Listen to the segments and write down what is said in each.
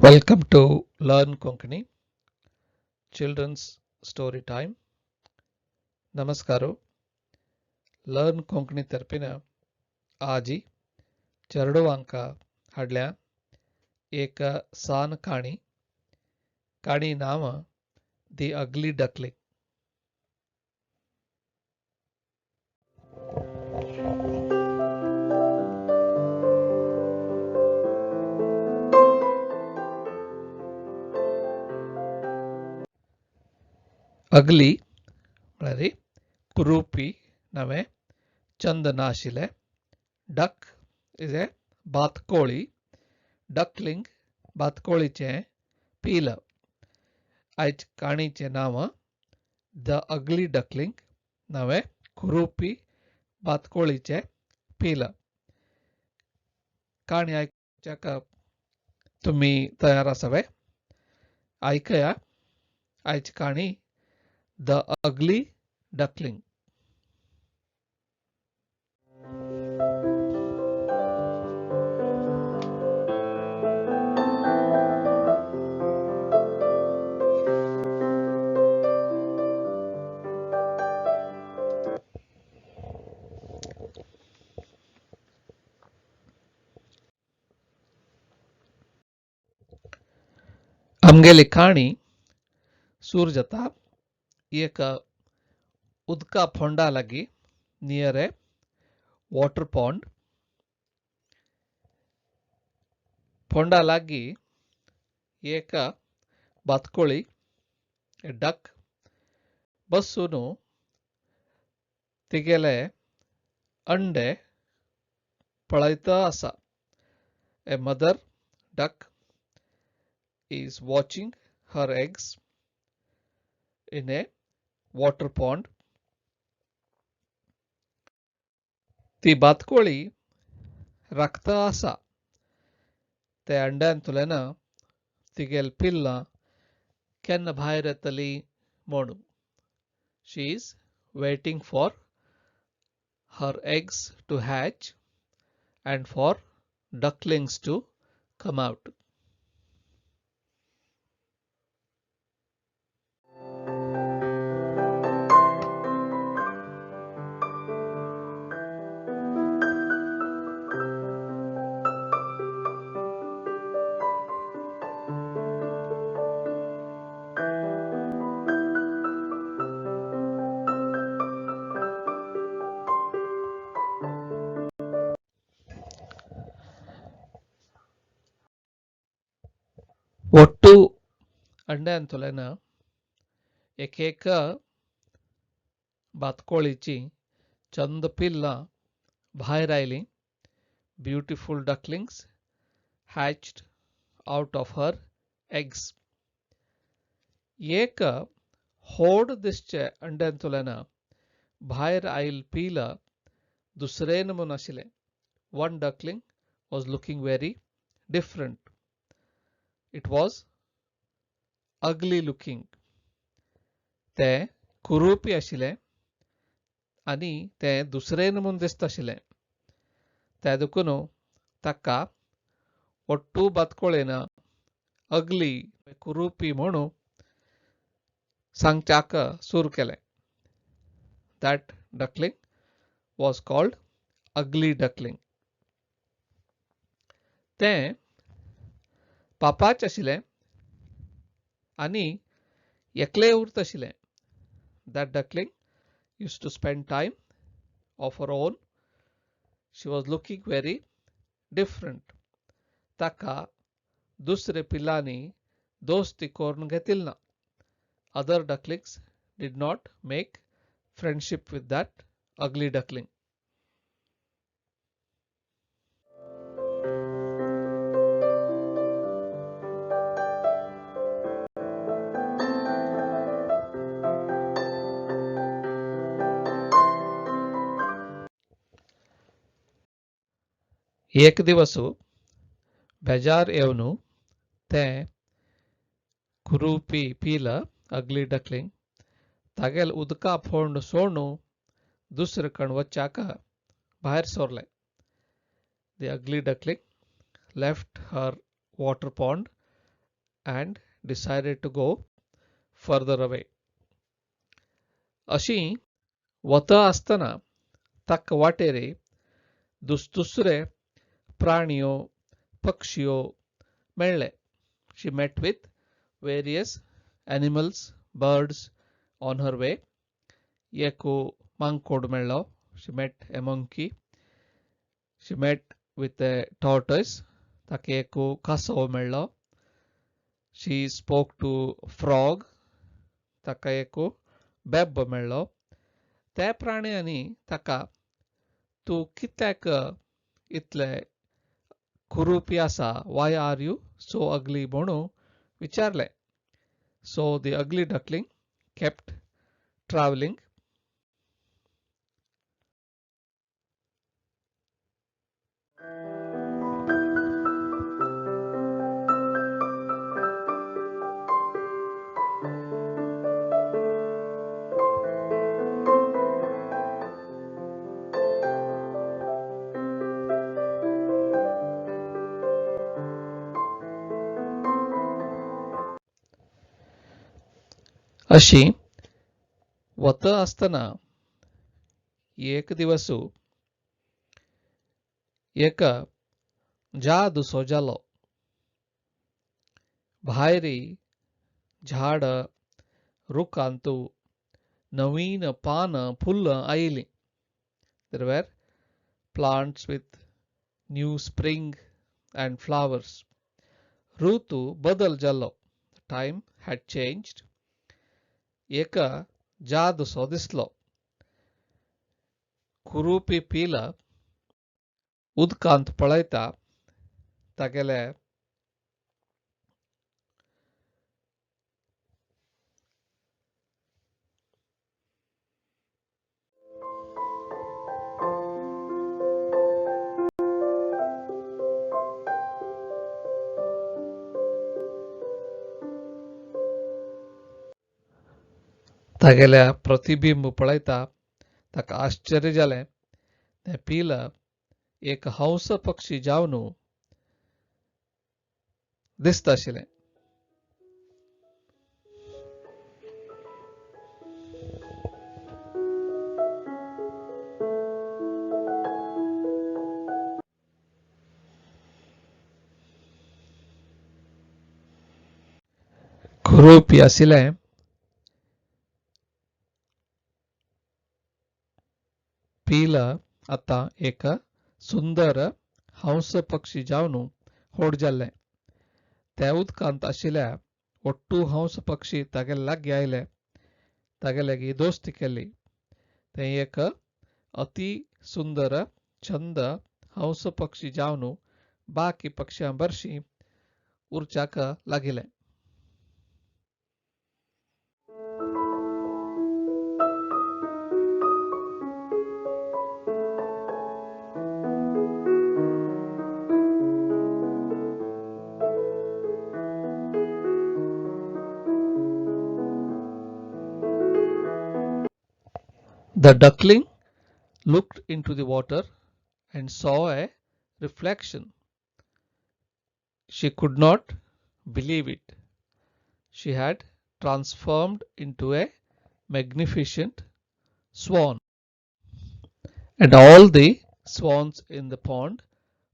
Welcome to Learn Konkani Children's Story Time. नमस्कारो learn Konkani तर्फिन आजी चरडोवांका हाडल्या एक सान काणी नाम दी अग्ली डकलिंग. अगली म्हळ्यार कुरूपी नवे चंद नाशिले. डक इज ए बातकोळी. डकलिंग बातकोळीचे पील. आयज काणीचे नाव द अगली डकलिंग नवे कुरूपी बातकोळीचे पील. काणी आयकूंक तुम्ही तयार आसावे. आयकया आयज काणी द अगली डकलिंग. आमगेली काणी सुरू जाता एक उदका फोंडा लागी नियर ए वॉटर पॉन्ड. फोंडा लागी एक बातकोळी डक बसून तिगेले अंडे पळयता आसा. A mother duck is watching her eggs in a water pond. ती बातकोळी राखता आसा ते अंड्यांतुल्यान तिगेल पिल्लां केन्ना भायर येतली म्हणून. She is waiting for her eggs to hatch and for ducklings to come out. ಒಟ್ಟು अंडे ಅಂತುಲೆನ एक बातकोळीची चंद पिल्लां भायर आयलीं. Beautiful ducklings hatched out of her eggs. एक होड दिसचे अंड्यांतुल्यान भायर आयल पिल दुसरे नमून आशिल्लें. One duckling was looking very different. It was ugly looking. ते कुरूपी आशिल्ले आनी ते दुसरे नमून दिसता आशिल्ले. ते देखून ताका ओट्टू बातकोळेन अगली कुरूपी म्हणून सांगच्याक सुरू केलें. That duckling was called ugly duckling. ते पापाच आशिल्ले आनी एकले उरत आशिल्ले. That duckling used to spend time of her own. She was looking very different. ताका दुसरे पिल्लांनी दोस्ती करून घेतिल ना. Other ducklings did not make friendship with that ugly duckling. एक दिवस बेजार येवन ते कुरूपी पील अगली डकलिंग तागेल उदका फोंड सोडून दुसरे कण वच्चाक भायर सोरलें. The ugly duckling left her water pond and decided to go further away. अशी वता आसतना ताका वाटेरे दुसरे प्राणियो पक्षियो मेळ्ळे. She met with various animals, birds on her way. Yeku mankod mello. She met a monkey. She met with a tortoise. Takeku kaso mello. She spoke to frog. Takayeku बेब मेळ्ळो. त्या प्राण्यानी ताका तू कित्याक इतले कुरूपी आसा, why are you so ugly म्हणून विचारले. So the ugly duckling kept traveling. अशी वत आसतना एक दिवसू एक जादूसो जालो. भायरी झाड रुखांतू नवीन पान full oily. There were plants with new spring and flowers. ऋतू बदल जालो. Time had changed. एक जादूसो दिसलो. कुरूपी पील उदकांत पळयता तागेले तागेल्या प्रतिबिंब पळयता ताका आश्चर्य जालें. तें पील एक हंस पक्षी जावन दिसता आशिल्लें. कुरूपी आशिल्लें पील आता एक सुंदर हंस पक्षी जावन व्हड जाल्लें. त्या उदकांत आशिल्ल्या ओट्टू हंस पक्षी तागेले लागीं आयले. तागेले दोस्ती केली. तें एक अति सुंदर छंद हंस पक्षी जावन बाकी पक्ष्यां भरशीं उरच्याक लागिलें. The duckling looked into the water and saw a reflection. She could not believe it. She had transformed into a magnificent swan. And all the swans in the pond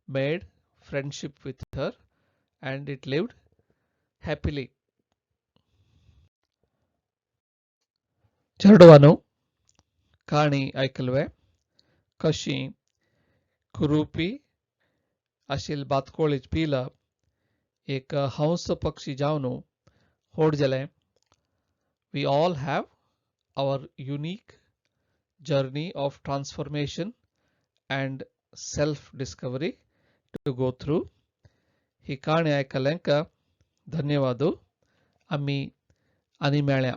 made friendship with her, and it lived happily. चेडवानो काणी ऐकलवे. कशी कुरूपी आशिल बातकोळीच पील एक हंस पक्षी जावन व्हड जालें. We all have our unique journey of transformation and self-discovery to go through. ही काणी ऐकल्यांक धन्यवाद. आम्ही आनी मेळ्या.